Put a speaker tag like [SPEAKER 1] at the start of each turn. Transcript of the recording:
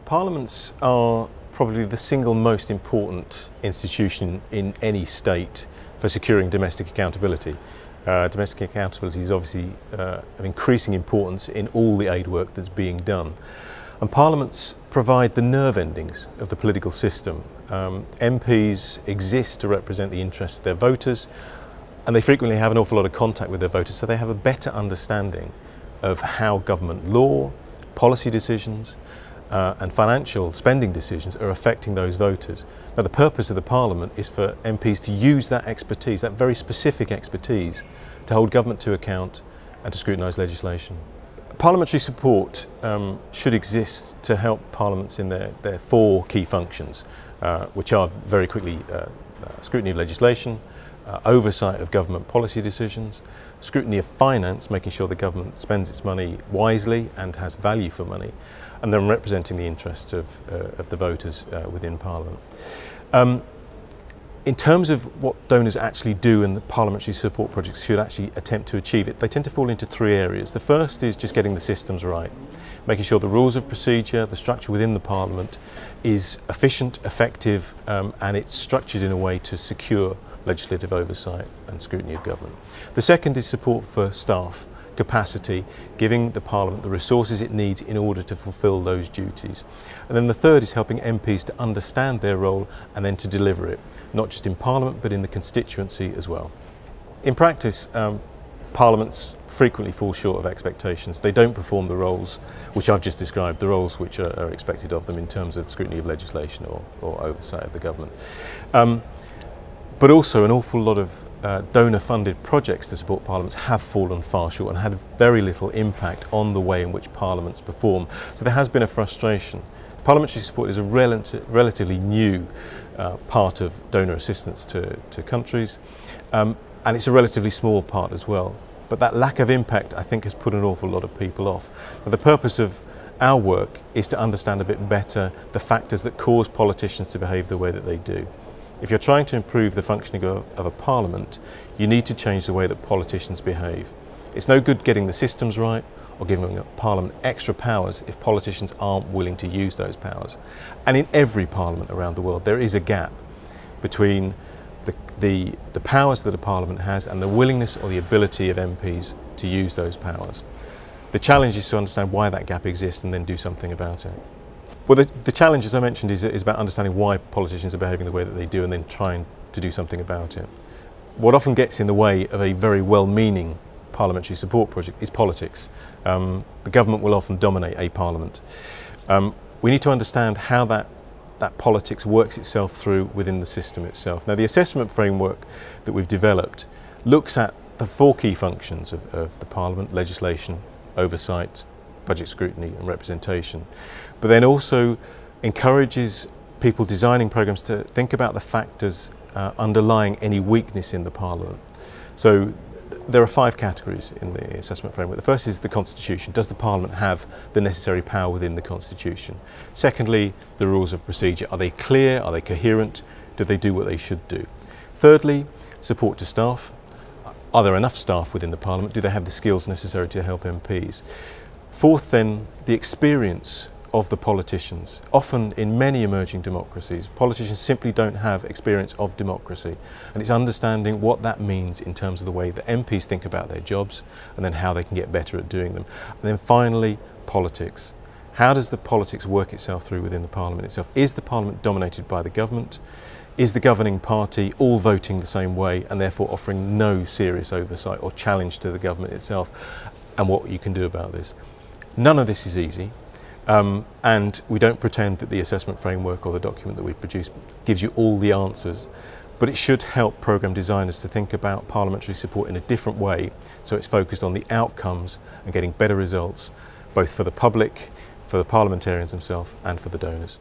[SPEAKER 1] Parliaments are probably the single most important institution in any state for securing domestic accountability. Domestic accountability is obviously of increasing importance in all the aid work that's being done. And parliaments provide the nerve endings of the political system. MPs exist to represent the interests of their voters, and they frequently have an awful lot of contact with their voters, so they have a better understanding of how government law, policy decisions and financial spending decisions are affecting those voters. Now, the purpose of the Parliament is for MPs to use that expertise, that very specific expertise, to hold government to account and to scrutinise legislation. Parliamentary support should exist to help parliaments in their four key functions, which are very quickly scrutiny of legislation, oversight of government policy decisions, scrutiny of finance, making sure the government spends its money wisely and has value for money, and then representing the interests of the voters within Parliament. In terms of what donors actually do and the parliamentary support projects should actually attempt to achieve it, they tend to fall into three areas. The first is just getting the systems right, making sure the rules of procedure, the structure within the Parliament is efficient, effective, and it's structured in a way to secure legislative oversight and scrutiny of government. The second is support for staff, capacity, giving the Parliament the resources it needs in order to fulfil those duties. And then the third is helping MPs to understand their role and then to deliver it, not just in Parliament but in the constituency as well. In practice, parliaments frequently fall short of expectations. They don't perform the roles which I've just described, the roles which are expected of them in terms of scrutiny of legislation or oversight of the government. But also an awful lot of donor-funded projects to support parliaments have fallen far short and had very little impact on the way in which parliaments perform. So there has been a frustration. Parliamentary support is a relatively new part of donor assistance to countries, and it's a relatively small part as well. But that lack of impact, I think, has put an awful lot of people off. But the purpose of our work is to understand a bit better the factors that cause politicians to behave the way that they do. If you're trying to improve the functioning of a parliament, you need to change the way that politicians behave. It's no good getting the systems right or giving a parliament extra powers if politicians aren't willing to use those powers. And in every parliament around the world, there is a gap between the powers that a parliament has and the willingness or the ability of MPs to use those powers. The challenge is to understand why that gap exists and then do something about it. Well, the challenge, as I mentioned, is about understanding why politicians are behaving the way that they do and then trying to do something about it. What often gets in the way of a very well-meaning parliamentary support project is politics. The government will often dominate a parliament. We need to understand how that politics works itself through within the system itself. Now, the assessment framework that we've developed looks at the four key functions of the Parliament: legislation, oversight, budget scrutiny and representation, but then also encourages people designing programmes to think about the factors underlying any weakness in the Parliament. So there are five categories in the assessment framework. The first is the Constitution. Does the Parliament have the necessary power within the Constitution? Secondly, the rules of procedure. Are they clear? Are they coherent? Do they do what they should do? Thirdly, support to staff. Are there enough staff within the Parliament? Do they have the skills necessary to help MPs? Fourth, then, the experience of the politicians. Often in many emerging democracies, politicians simply don't have experience of democracy, and it's understanding what that means in terms of the way that MPs think about their jobs and then how they can get better at doing them. And then finally, politics. How does the politics work itself through within the Parliament itself? Is the Parliament dominated by the government? Is the governing party all voting the same way and therefore offering no serious oversight or challenge to the government itself, and what you can do about this? None of this is easy, and we don't pretend that the assessment framework or the document that we've produced gives you all the answers, but it should help programme designers to think about parliamentary support in a different way, so it's focused on the outcomes and getting better results, both for the public, for the parliamentarians themselves and for the donors.